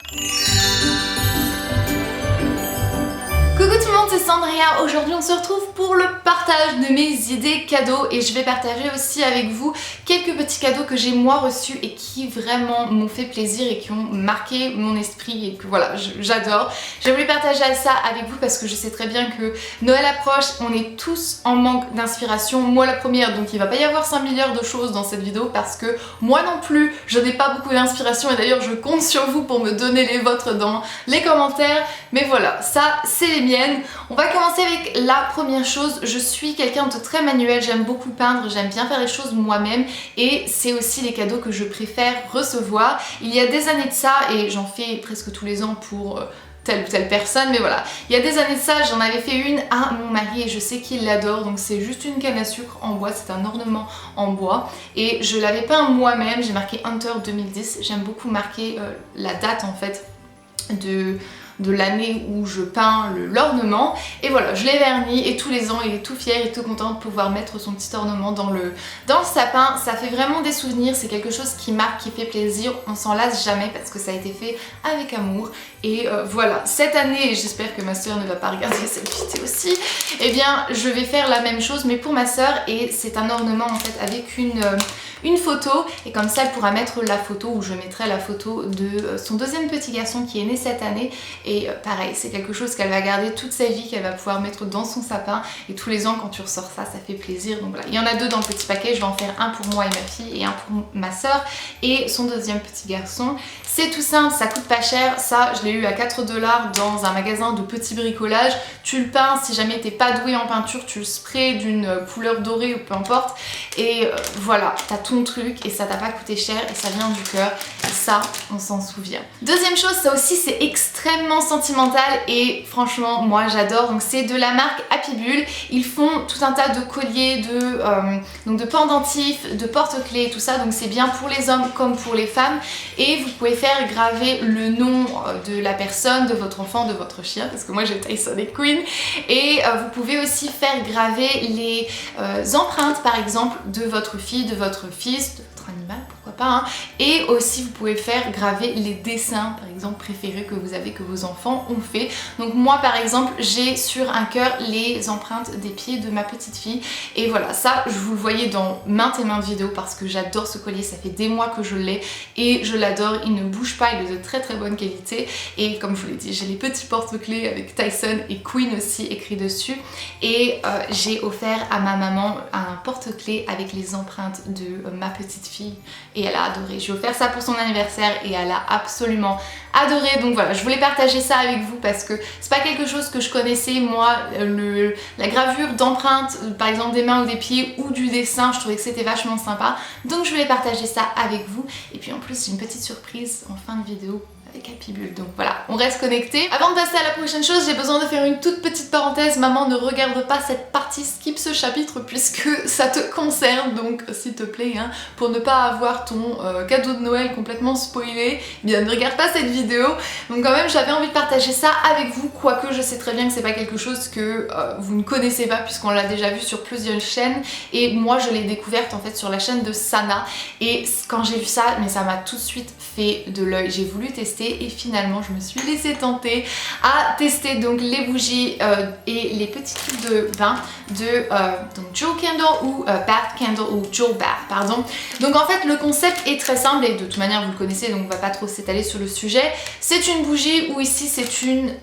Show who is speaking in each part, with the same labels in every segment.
Speaker 1: Coucou tout le monde, c'est Sandria. Aujourd'hui on se retrouve pour le partage de mes idées cadeaux et je vais partager aussi avec vous quelques petits cadeaux que j'ai moi reçus et qui vraiment m'ont fait plaisir et qui ont marqué mon esprit et que voilà, j'adore. J'ai voulu partager ça avec vous parce que je sais très bien que Noël approche, on est tous en manque d'inspiration, moi la première, donc il va pas y avoir 5 milliards de choses dans cette vidéo parce que moi non plus je n'ai pas beaucoup d'inspiration et d'ailleurs je compte sur vous pour me donner les vôtres dans les commentaires, mais voilà, ça c'est les miennes. On va commencer avec la première chose. Je suis quelqu'un de très manuel, j'aime beaucoup peindre, j'aime bien faire les choses moi-même et c'est aussi les cadeaux que je préfère recevoir. Il y a des années de ça et j'en fais presque tous les ans pour telle ou telle personne, mais voilà. Il y a des années de ça, j'en avais fait une à mon mari et je sais qu'il l'adore, donc c'est juste une canne à sucre en bois, c'est un ornement en bois et je l'avais peint moi-même, j'ai marqué Hunter 2010, j'aime beaucoup marquer la date en fait de l'année où je peins l'ornement et voilà, je l'ai verni et tous les ans il est tout fier et tout content de pouvoir mettre son petit ornement dans le sapin. Ça fait vraiment des souvenirs, c'est quelque chose qui marque, qui fait plaisir, on s'en lasse jamais parce que ça a été fait avec amour et voilà, cette année, et j'espère que ma soeur ne va pas regarder cette vidéo aussi, et bien je vais faire la même chose mais pour ma soeur et c'est un ornement en fait avec une photo et comme ça elle pourra mettre la photo ou je mettrai la photo de son deuxième petit garçon qui est né cette année et pareil c'est quelque chose qu'elle va garder toute sa vie, qu'elle va pouvoir mettre dans son sapin et tous les ans quand tu ressors ça fait plaisir. Donc voilà, il y en a deux dans le petit paquet, je vais en faire un pour moi et ma fille et un pour ma soeur et son deuxième petit garçon. C'est tout simple, ça coûte pas cher, ça je l'ai eu à 4 $ dans un magasin de petits bricolage. Tu le peins, si jamais t'es pas doué en peinture, tu le sprays d'une couleur dorée ou peu importe et voilà, t'as ton truc et ça t'a pas coûté cher et ça vient du cœur et ça on s'en souvient. Deuxième chose, ça aussi c'est extrêmement sentimental et franchement moi j'adore, donc c'est de la marque Happy Bull. Ils font tout un tas de colliers, de pendentifs, de porte-clés, tout ça, donc c'est bien pour les hommes comme pour les femmes et vous pouvez faire graver le nom de la personne, de votre enfant, de votre chien, parce que moi j'ai Tyson et Queen, et vous pouvez aussi faire graver les empreintes par exemple de votre fille, de votre fils, de votre animal, pourquoi pas, hein. Et aussi vous pouvez faire graver les dessins par exemple préférés que vous avez, que vos enfants ont fait. Donc moi par exemple j'ai sur un cœur les empreintes des pieds de ma petite fille et voilà, ça je vous le voyez dans maintes et maintes vidéos parce que j'adore ce collier, ça fait des mois que je l'ai et je l'adore, il ne bouge pas, il est de très très bonne qualité et comme je vous l'ai dit j'ai les petits porte-clés avec Tyson et Queen aussi écrit dessus et j'ai offert à ma maman un porte-clés avec les empreintes de ma petite fille et elle a adoré. J'ai offert ça pour son anniversaire et elle a absolument adoré, donc voilà, je voulais partager ça avec vous parce que c'est pas quelque chose que je connaissais moi, la gravure d'empreintes par exemple des mains ou des pieds ou du dessin, je trouvais que c'était vachement sympa, donc je voulais partager ça avec vous et puis en plus j'ai une petite surprise en fin de vidéo avec Happy Bull, donc voilà, on reste connecté. Avant de passer à la prochaine chose, j'ai besoin de faire une toute petite parenthèse. Maman, ne regarde pas cette partie, skip ce chapitre puisque ça te concerne, donc s'il te plaît, hein, pour ne pas avoir ton cadeau de Noël complètement spoilé, eh bien ne regarde pas cette vidéo. Donc quand même j'avais envie de partager ça avec vous, quoique je sais très bien que c'est pas quelque chose que vous ne connaissez pas puisqu'on l'a déjà vu sur plusieurs chaînes et moi je l'ai découverte en fait sur la chaîne de Sana et quand j'ai vu ça, mais ça m'a tout de suite fait de l'œil, j'ai voulu tester et finalement je me suis laissée tenter à tester donc les bougies et les petits tubes de bain de donc Joe Candle ou Bath Candle ou Joe Bath, pardon. Donc en fait le concept est très simple et de toute manière vous le connaissez donc on va pas trop s'étaler sur le sujet. C'est une bougie où ici c'est une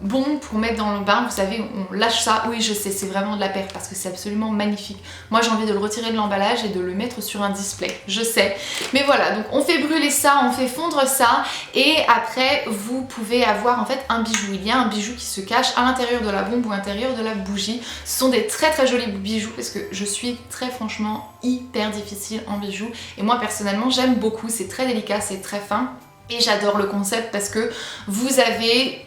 Speaker 1: bombe pour mettre dans le bain, vous savez on lâche ça, oui je sais c'est vraiment de la perte parce que c'est absolument magnifique. Moi j'ai envie de le retirer de l'emballage et de le mettre sur un display, je sais. Mais voilà, donc on fait brûler ça, on fait fondre ça et après vous pouvez avoir en fait un bijou. Il y a un bijou qui se cache à l'intérieur de la bombe ou à l'intérieur de la bougie. Ce sont des très très jolis bijoux parce que je suis très franchement hyper difficile en bijoux et moi personnellement j'aime beaucoup, c'est très délicat, c'est très fin. Et j'adore le concept parce que vous avez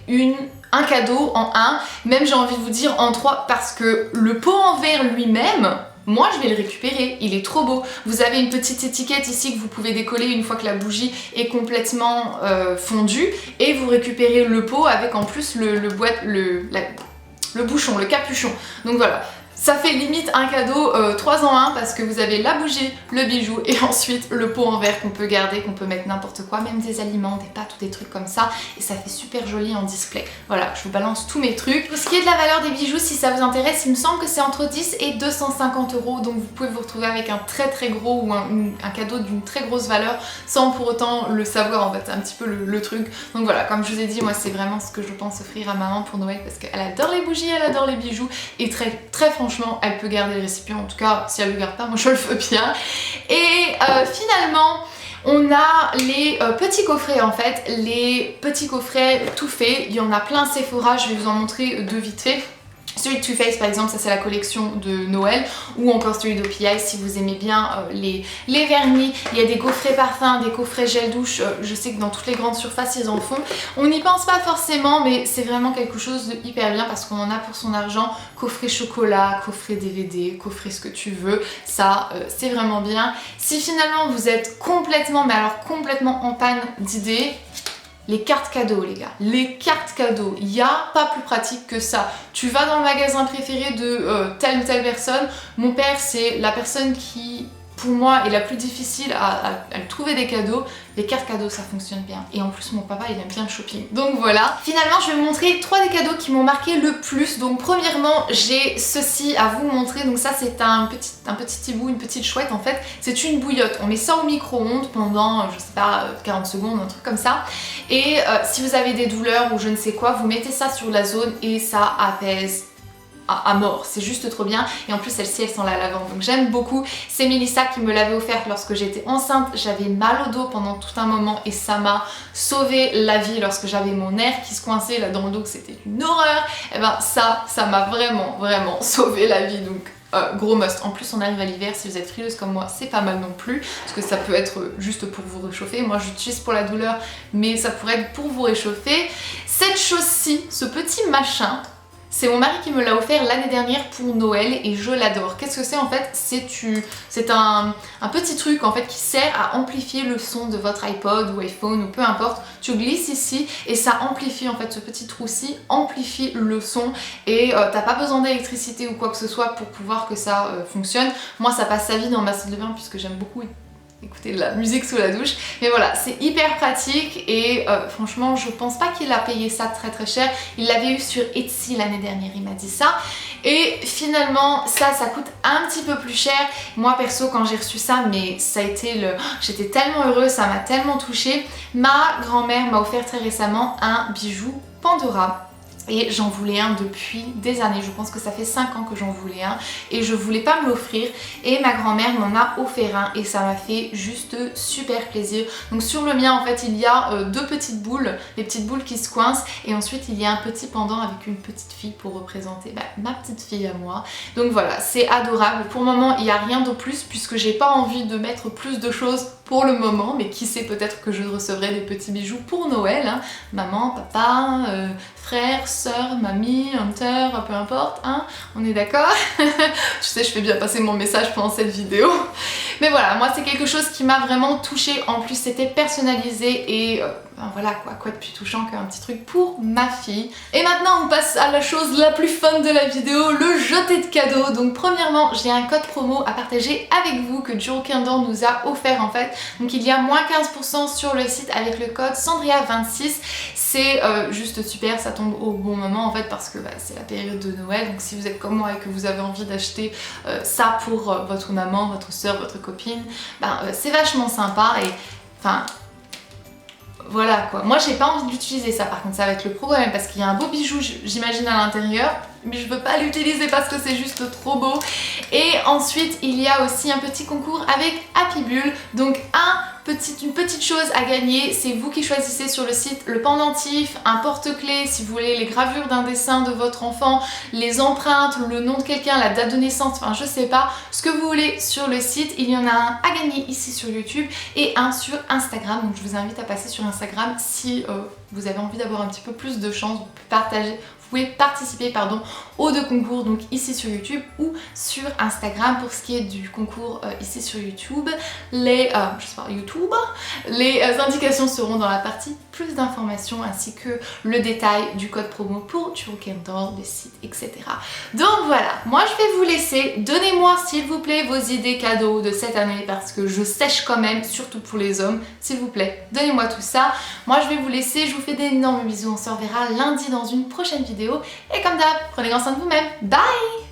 Speaker 1: un cadeau en un, même j'ai envie de vous dire en trois parce que le pot en verre lui-même, moi je vais le récupérer, il est trop beau. Vous avez une petite étiquette ici que vous pouvez décoller une fois que la bougie est complètement fondue et vous récupérez le pot avec en plus le bouchon, le capuchon. Donc voilà. ça fait limite un cadeau 3 en 1 parce que vous avez la bougie, le bijou et ensuite le pot en verre qu'on peut garder, qu'on peut mettre n'importe quoi, même des aliments, des pâtes ou des trucs comme ça, et ça fait super joli en display. Voilà, je vous balance tous mes trucs. Pour ce qui est de la valeur des bijoux, si ça vous intéresse, il me semble que c'est entre 10 et 250 €, donc vous pouvez vous retrouver avec un très gros ou un cadeau d'une très grosse valeur sans pour autant le savoir, en fait, c'est un petit peu le truc. Donc voilà, comme je vous ai dit, moi c'est vraiment ce que je pense offrir à maman pour Noël parce qu'elle adore les bougies, elle adore les bijoux et très franchement elle peut garder le récipient, en tout cas si elle le garde pas, moi je le veux bien. Et finalement on a les petits coffrets en fait, les petits coffrets tout faits, il y en a plein Sephora, je vais vous en montrer deux vite fait. Celui de Too Faced par exemple, ça c'est la collection de Noël, ou encore celui d'OPI si vous aimez bien les vernis. Il y a des coffrets parfums, des coffrets gel douche, je sais que dans toutes les grandes surfaces ils en font. On n'y pense pas forcément mais c'est vraiment quelque chose de hyper bien parce qu'on en a pour son argent. Coffret chocolat, coffret DVD, coffret ce que tu veux, ça c'est vraiment bien. Si finalement vous êtes complètement, mais alors complètement en panne d'idées, les cartes cadeaux les gars, les cartes cadeaux, il n'y a pas plus pratique que ça. Tu vas dans le magasin préféré de telle ou telle personne. Mon père c'est la personne qui pour moi est la plus difficile à trouver des cadeaux. Les cartes cadeaux ça fonctionne bien et en plus mon papa il aime bien le shopping. Donc voilà, finalement je vais vous montrer 3 des cadeaux qui m'ont marqué le plus. Donc premièrement j'ai ceci à vous montrer, donc ça c'est un petit hibou, une petite chouette en fait. C'est une bouillotte, on met ça au micro-ondes pendant je sais pas 40 secondes, un truc comme ça. Et si vous avez des douleurs ou je ne sais quoi, vous mettez ça sur la zone et ça apaise à mort, c'est juste trop bien. Et en plus celle-ci elle sent la lavande, donc j'aime beaucoup. C'est Mélissa qui me l'avait offerte lorsque j'étais enceinte, j'avais mal au dos pendant tout un moment et ça m'a sauvé la vie lorsque j'avais mon nerf qui se coinçait là dans le dos, que c'était une horreur. Et ben ça m'a vraiment sauvé la vie, donc gros must. En plus on arrive à l'hiver, si vous êtes frileuse comme moi c'est pas mal non plus parce que ça peut être juste pour vous réchauffer. Moi j'utilise pour la douleur mais ça pourrait être pour vous réchauffer. Cette chose-ci, ce petit machin, c'est mon mari qui me l'a offert l'année dernière pour Noël et je l'adore. Qu'est-ce que c'est en fait? C'est un petit truc en fait qui sert à amplifier le son de votre iPod ou iPhone ou peu importe. Tu glisses ici et ça amplifie en fait, ce petit trou-ci amplifie le son et t'as pas besoin d'électricité ou quoi que ce soit pour pouvoir que ça fonctionne. Moi ça passe sa vie dans ma salle de bain puisque j'aime beaucoup écouter de la musique sous la douche, mais voilà c'est hyper pratique et franchement je pense pas qu'il a payé ça très cher. Il l'avait eu sur Etsy l'année dernière, il m'a dit ça, et finalement ça coûte un petit peu plus cher. Moi perso quand j'ai reçu ça, mais ça a été j'étais tellement heureuse, ça m'a tellement touchée. Ma grand-mère m'a offert très récemment un bijou Pandora. Et j'en voulais un depuis des années, je pense que ça fait 5 ans que j'en voulais un et je voulais pas me l'offrir et ma grand-mère m'en a offert un et ça m'a fait juste super plaisir. Donc sur le mien en fait il y a deux petites boules, les petites boules qui se coincent et ensuite il y a un petit pendant avec une petite fille pour représenter ma petite fille à moi. Donc voilà, c'est adorable. Pour le moment il n'y a rien de plus puisque j'ai pas envie de mettre plus de choses pour le moment, mais qui sait, peut-être que je recevrai des petits bijoux pour Noël, hein. Maman, papa, frère, soeur, mamie, hunter, peu importe, hein, on est d'accord. Tu sais, je fais bien passer mon message pendant cette vidéo. Mais voilà, moi c'est quelque chose qui m'a vraiment touchée, en plus c'était personnalisé et ben voilà quoi de plus touchant qu'un petit truc pour ma fille. Et maintenant on passe à la chose la plus fun de la vidéo, le jeté de cadeaux. Donc premièrement j'ai un code promo à partager avec vous que Jewel Kindle nous a offert en fait. Donc il y a moins 15% sur le site avec le code Sandria26. C'est juste super, ça tombe au bon moment en fait parce que c'est la période de Noël. Donc si vous êtes comme moi et que vous avez envie d'acheter ça pour votre maman, votre soeur, votre copine, c'est vachement sympa et enfin... Voilà quoi, moi j'ai pas envie d'utiliser ça par contre, ça va être le problème parce qu'il y a un beau bijou j'imagine à l'intérieur mais je veux pas l'utiliser parce que c'est juste trop beau. Et ensuite il y a aussi un petit concours avec Happy Bull, donc une petite chose à gagner, c'est vous qui choisissez sur le site le pendentif, un porte-clés si vous voulez, les gravures d'un dessin de votre enfant, les empreintes, le nom de quelqu'un, la date de naissance, enfin je sais pas, ce que vous voulez sur le site. Il y en a un à gagner ici sur YouTube et un sur Instagram, donc je vous invite à passer sur Instagram si vous avez envie d'avoir un petit peu plus de chance, vous pouvez participer aux 2 concours, donc ici sur YouTube ou sur Instagram. Pour ce qui est du concours ici sur YouTube, les indications seront dans la partie plus d'informations ainsi que le détail du code promo pour Churukendor, le site, etc. Donc voilà, moi je vais vous laisser. Donnez-moi s'il vous plaît vos idées cadeaux de cette année parce que je sèche quand même, surtout pour les hommes. S'il vous plaît, donnez-moi tout ça. Moi je vais vous laisser, je vous fais d'énormes bisous. On se reverra lundi dans une prochaine vidéo. Et comme d'hab, prenez grand soin de vous-même. Bye!